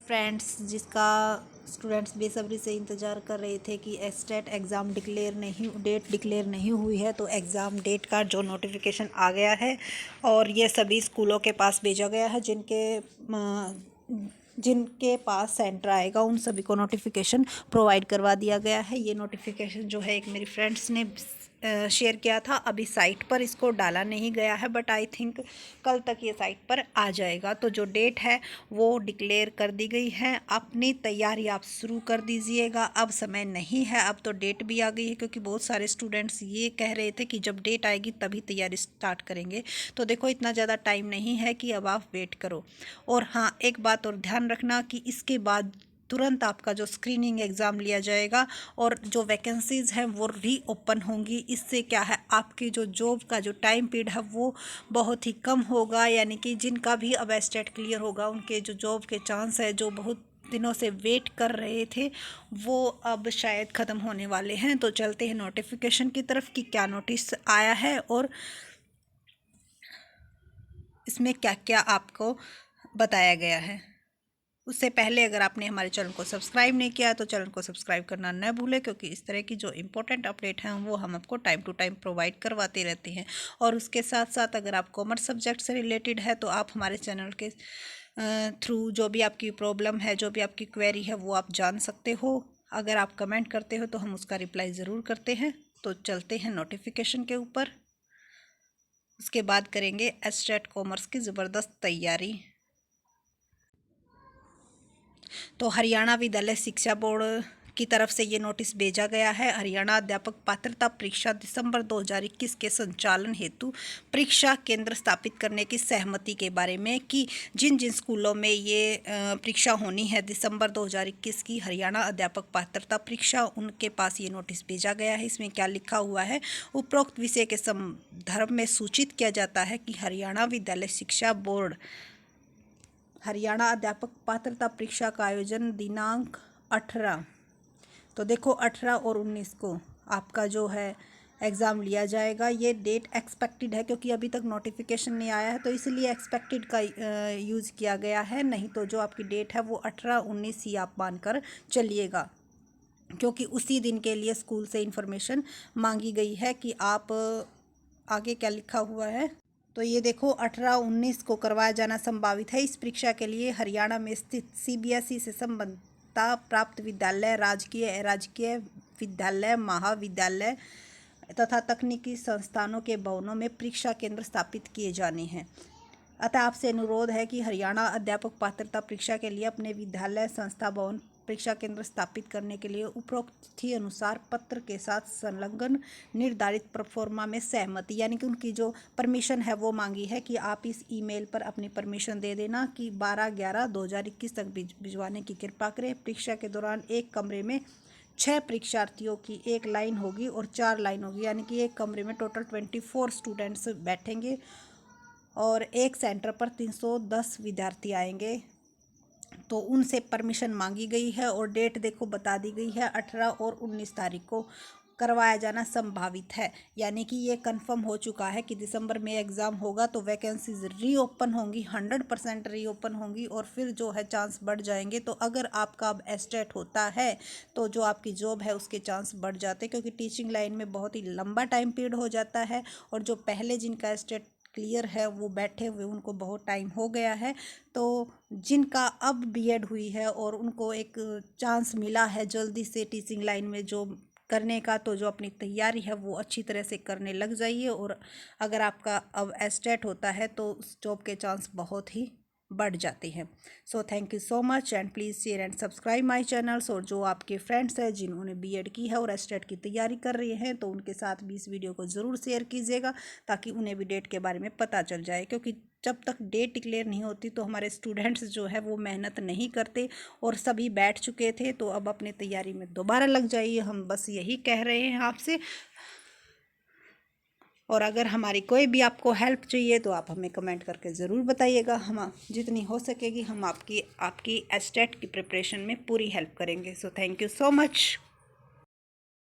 Friends, जिसका students बेसब्री से इंतज़ार कर रहे थे कि एस्टेट एग्ज़ाम डेट डिक्लेयर नहीं हुई है, तो एग्ज़ाम डेट का जो नोटिफिकेशन आ गया है और ये सभी स्कूलों के पास भेजा गया है जिनके पास सेंटर आएगा उन सभी को नोटिफिकेशन प्रोवाइड करवा दिया गया है। ये नोटिफिकेशन जो है एक मेरी फ्रेंड्स ने शेयर किया था। अभी साइट पर इसको डाला नहीं गया है, बट आई थिंक कल तक ये साइट पर आ जाएगा। तो जो डेट है वो डिक्लेयर कर दी गई है। अपनी तैयारी आप शुरू कर दीजिएगा, अब समय नहीं है, अब तो डेट भी आ गई है। क्योंकि बहुत सारे स्टूडेंट्स ये कह रहे थे कि जब डेट आएगी तभी तैयारी स्टार्ट करेंगे। तो देखो, इतना ज़्यादा टाइम नहीं है कि अब आप वेट करो। और हाँ, एक बात और ध्यान रखना कि इसके बाद तुरंत आपका जो स्क्रीनिंग एग्ज़ाम लिया जाएगा और जो वैकेंसीज़ हैं वो रीओपन होंगी। इससे क्या है, आपकी जो जॉब का जो टाइम पीरियड है वो बहुत ही कम होगा। यानी कि जिनका भी अब एस्टेट क्लियर होगा, उनके जो जॉब के चांस है, जो बहुत दिनों से वेट कर रहे थे, वो अब शायद ख़त्म होने वाले हैं। तो चलते हैं नोटिफिकेशन की तरफ कि क्या नोटिस आया है और इसमें क्या क्या आपको बताया गया है। उससे पहले अगर आपने हमारे चैनल को सब्सक्राइब नहीं किया तो चैनल को सब्सक्राइब करना न भूलें, क्योंकि इस तरह की जो इम्पोर्टेंट अपडेट हैं वो हम आपको टाइम टू टाइम प्रोवाइड करवाते रहते हैं। और उसके साथ साथ अगर आप कॉमर्स सब्जेक्ट से रिलेटेड है तो आप हमारे चैनल के थ्रू जो भी आपकी प्रॉब्लम है, जो भी आपकी क्वेरी है, वो आप जान सकते हो। अगर आप कमेंट करते हो तो हम उसका रिप्लाई ज़रूर करते हैं। तो चलते हैं नोटिफिकेशन के ऊपर। उसके बाद करेंगे एस्टेट कॉमर्स की ज़बरदस्त तैयारी। तो हरियाणा विद्यालय शिक्षा बोर्ड की तरफ से ये नोटिस भेजा गया है। हरियाणा अध्यापक पात्रता परीक्षा दिसंबर 2021 के संचालन हेतु परीक्षा केंद्र स्थापित करने की सहमति के बारे में कि जिन जिन स्कूलों में ये परीक्षा होनी है दिसंबर 2021 की हरियाणा अध्यापक पात्रता परीक्षा, उनके पास ये नोटिस भेजा गया है। इसमें क्या लिखा हुआ है, उपरोक्त विषय के संदर्भ में सूचित किया जाता है कि हरियाणा विद्यालय शिक्षा बोर्ड हरियाणा अध्यापक पात्रता परीक्षा का आयोजन दिनांक 18, तो देखो 18 और 19 को आपका जो है एग्ज़ाम लिया जाएगा। ये डेट एक्सपेक्टेड है क्योंकि अभी तक नोटिफिकेशन नहीं आया है, तो इसलिए एक्सपेक्टेड का यूज़ किया गया है। नहीं तो जो आपकी डेट है वो 18-19 ही आप मानकर चलिएगा, क्योंकि उसी दिन के लिए स्कूल से इन्फॉर्मेशन मांगी गई है कि आप आगे क्या लिखा हुआ है। तो ये देखो 18-19 को करवाया जाना संभावित है। इस परीक्षा के लिए हरियाणा में स्थित CBSE से संबद्धता प्राप्त विद्यालय, राजकीय, अराजकीय विद्यालय, महाविद्यालय तथा तकनीकी संस्थानों के भवनों में परीक्षा केंद्र स्थापित किए जाने हैं। अतः आपसे अनुरोध है कि हरियाणा अध्यापक पात्रता परीक्षा के लिए अपने विद्यालय, संस्था, भवन परीक्षा केंद्र स्थापित करने के लिए उपरोक्त तिथि अनुसार पत्र के साथ संलग्न निर्धारित प्रोफार्मा में सहमति, यानी कि उनकी जो परमिशन है वो मांगी है कि आप इस ईमेल पर अपनी परमिशन दे देना कि 12/11/2021 तक भिजवाने की कृपा करें। परीक्षा के दौरान एक कमरे में 6 परीक्षार्थियों की एक लाइन होगी और 4 लाइन होगी, यानी कि एक कमरे में टोटल 24 स्टूडेंट्स बैठेंगे और एक सेंटर पर 310 विद्यार्थी आएंगे। तो उनसे परमिशन मांगी गई है और डेट देखो बता दी गई है, 18 और 19 तारीख को करवाया जाना संभावित है। यानी कि ये कंफर्म हो चुका है कि दिसंबर में एग्ज़ाम होगा, तो वैकेंसीज रीओपन होंगी, 100% रीओपन होंगी और फिर जो है चांस बढ़ जाएंगे। तो अगर आपका अब एस्टेट होता है तो जो आपकी जॉब है उसके चांस बढ़ जाते हैं, क्योंकि टीचिंग लाइन में बहुत ही लंबा टाइम पीरियड हो जाता है और जो पहले जिनका एस्टेट क्लियर है वो बैठे हुए उनको बहुत टाइम हो गया है। तो जिनका अब बीएड हुई है और उनको एक चांस मिला है जल्दी से टीचिंग लाइन में जॉब करने का, तो जो अपनी तैयारी है वो अच्छी तरह से करने लग जाइए। और अगर आपका अब एस्टेट होता है तो उस जॉब के चांस बहुत ही बढ़ जाते हैं। So thank you so much and please share and subscribe my channels. और जो आपके फ्रेंड्स हैं जिन्होंने बीएड की है और एस्टेट की तैयारी कर रहे हैं, तो उनके साथ भी इस वीडियो को ज़रूर शेयर कीजिएगा ताकि उन्हें भी डेट के बारे में पता चल जाए। क्योंकि जब तक डेट डिक्लेयर नहीं होती तो हमारे स्टूडेंट्स जो है वो मेहनत नहीं करते और सभी बैठ चुके थे। तो अब अपनी तैयारी में दोबारा लग जाइए, हम बस यही कह रहे हैं आपसे। और अगर हमारी कोई भी आपको हेल्प चाहिए तो आप हमें कमेंट करके ज़रूर बताइएगा। हम जितनी हो सकेगी हम आपकी एस्टेट की प्रिपरेशन में पूरी हेल्प करेंगे। So thank you so much.